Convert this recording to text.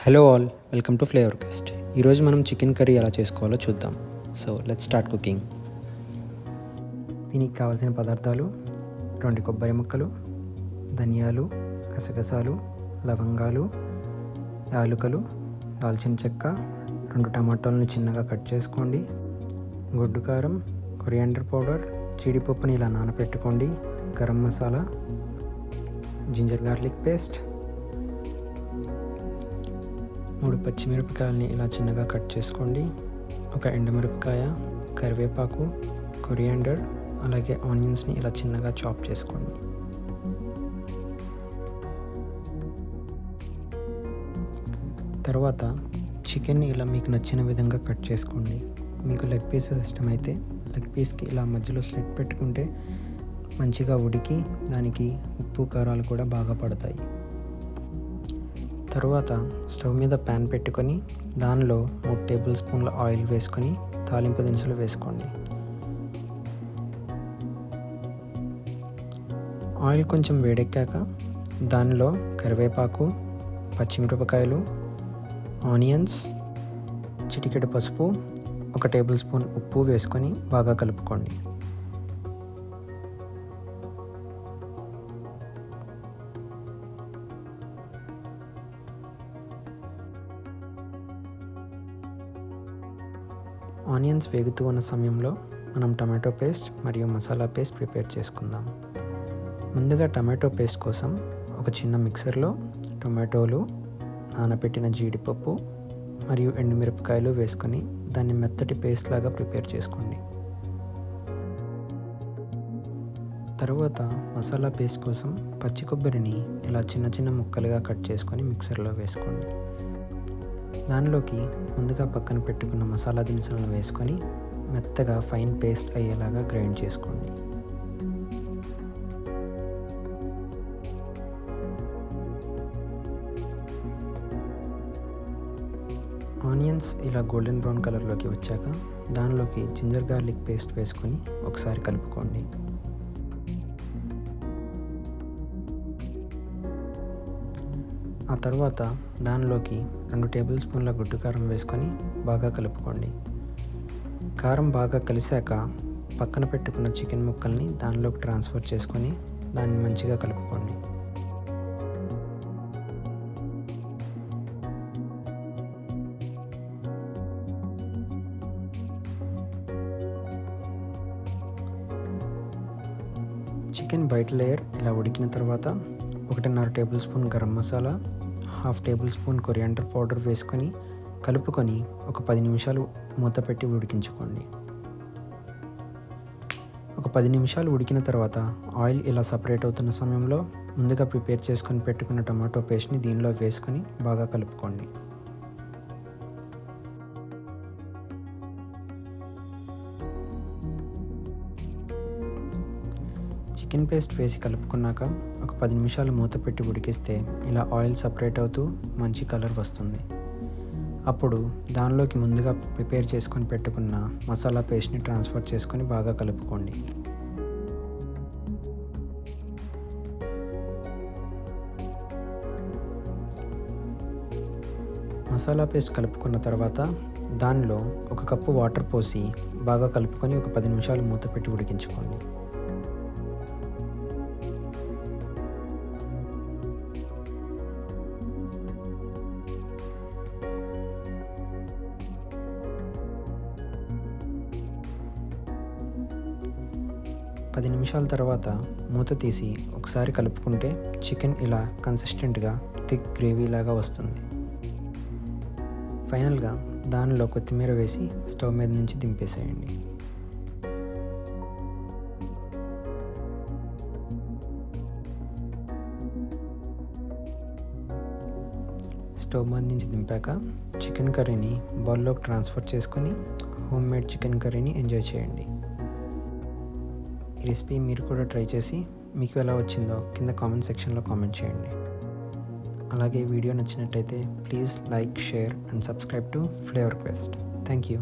Hello all, welcome to flavour cost. ఈరోజు మనం chicken curry ఎలా చేసుకోవాలో చూద్దాం. So let's start cooking. దీనికి కావాల్సిన పదార్థాలు: 2 కొబ్బరి ముక్కలు, ధనియాలు, గసగసాలు, లవంగాలు, యాలకులు, దాల్చిన చెక్క, 2 టమాటాలను చిన్నగా కట్ చేసుకోండి, గొడ్డు కారం, కొరియాండర్ పౌడర్, జీడిపప్పుని ఇలా నానబెట్టుకోండి, garam masala, ginger garlic paste, 3 పచ్చిమిరపకాయలని ఇలా చిన్నగా కట్ చేసుకోండి, 1 ఎండుమిరపకాయ, కరివేపాకు, కొరియాండర్, అలాగే ఆనియన్స్ని ఇలా చిన్నగా చాప్ చేసుకోండి. తర్వాత చికెన్ని ఇలా మీకు నచ్చిన విధంగా కట్ చేసుకోండి. మీకు లెగ్ పీసెస్ ఇష్టమైతే లెగ్ పీస్కి ఇలా మధ్యలో స్లిట్ పెట్టుకుంటే మంచిగా ఉడికి దానికి ఉప్పు కారాలు కూడా బాగా పడతాయి. తరువాత స్టవ్ మీద ప్యాన్ పెట్టుకొని దానిలో 3 టేబుల్ స్పూన్ల ఆయిల్ వేసుకొని తాలింపు దినుసులు వేసుకోండి. ఆయిల్ కొంచెం వేడెక్కాక దానిలో కరివేపాకు, పచ్చిమిరపకాయలు, ఆనియన్స్, చిటికెడు పసుపు, 1 టేబుల్ స్పూన్ ఉప్పు వేసుకొని బాగా కలుపుకోండి. ఆనియన్స్ వేగుతూ ఉన్న సమయంలో మనం టమాటో పేస్ట్ మరియు మసాలా పేస్ట్ ప్రిపేర్ చేసుకుందాం. ముందుగా టమాటో పేస్ట్ కోసం ఒక చిన్న మిక్సర్లో టొమాటోలు, నానబెట్టిన జీడిపప్పు మరియు ఎండుమిరపకాయలు వేసుకొని దాన్ని మెత్తటి పేస్ట్ లాగా ప్రిపేర్ చేసుకోండి. తరువాత మసాలా పేస్ట్ కోసం పచ్చి కొబ్బరిని ఇలా చిన్న చిన్న ముక్కలుగా కట్ చేసుకొని మిక్సర్లో వేసుకోండి. దానిలోకి ముందుగా పక్కన పెట్టుకున్న మసాలా దినుసులను వేసుకొని మెత్తగా ఫైన్ పేస్ట్ అయ్యేలాగా గ్రైండ్ చేసుకోండి. ఆనియన్స్ ఇలా గోల్డెన్ బ్రౌన్ కలర్లోకి వచ్చాక దానిలోకి జింజర్ గార్లిక్ పేస్ట్ వేసుకొని ఒకసారి కలుపుకోండి. ఆ తర్వాత దానిలోకి 2 టేబుల్ స్పూన్ల గుడ్డు కారం వేసుకొని బాగా కలుపుకోండి. కారం బాగా కలిసాక పక్కన పెట్టుకున్న చికెన్ ముక్కల్ని దానిలోకి ట్రాన్స్ఫర్ చేసుకొని దాన్ని మంచిగా కలుపుకోండి. చికెన్ బయట లేయర్ ఇలా ఉడికిన తర్వాత 1.5 table spoon garam masala, 1/2 table spoon coriander powder వేసుకొని కలుపుకొని ఒక 10 నిమిషాలు మూత పెట్టి ఉడికించుకోండి. ఒక 10 నిమిషాలు ఉడికిన తర్వాత ఆయిల్ ఇలా సపరేట్ అవుతున్న సమయంలో ముందుగా ప్రిపేర్ చేసుకొని పెట్టుకున్న టమాటో పేస్ట్ని దీనిలో వేసుకొని బాగా కలుపుకోండి. చికెన్ పేస్ట్ వేసి కలుపుకున్నాక ఒక 10 నిమిషాలు మూత పెట్టి ఉడికిస్తే ఇలా ఆయిల్ సపరేట్ అవుతూ మంచి కలర్ వస్తుంది. అప్పుడు దానిలోకి ముందుగా ప్రిపేర్ చేసుకొని పెట్టుకున్న మసాలా పేస్ట్ని ట్రాన్స్ఫర్ చేసుకొని బాగా కలుపుకోండి. మసాలా పేస్ట్ కలుపుకున్న తర్వాత దానిలో 1 కప్పు వాటర్ పోసి బాగా కలుపుకొని ఒక 10 నిమిషాలు మూత పెట్టి ఉడికించుకోండి. పది నిమిషాల తర్వాత మూత తీసి ఒకసారి కలుపుకుంటే చికెన్ ఇలా కన్సిస్టెంట్గా థిక్ గ్రేవీ లాగా వస్తుంది. ఫైనల్గా దానిలో కొత్తిమీర వేసి స్టవ్ మీద నుంచి దింపేసేయండి. స్టవ్ మీద నుంచి దింపాక చికెన్ కర్రీని బౌల్లోకి ట్రాన్స్ఫర్ చేసుకొని హోమ్ మేడ్ చికెన్ కర్రీని ఎంజాయ్ చేయండి. ఈ రెసిపీ మీరు కూడా ట్రై చేసి మీకు ఎలా వచ్చిందో కింద కామెంట్ సెక్షన్లో కామెంట్ చేయండి. అలాగే వీడియో నచ్చినట్టయితే please like, share and subscribe to flavour quest. Thank you.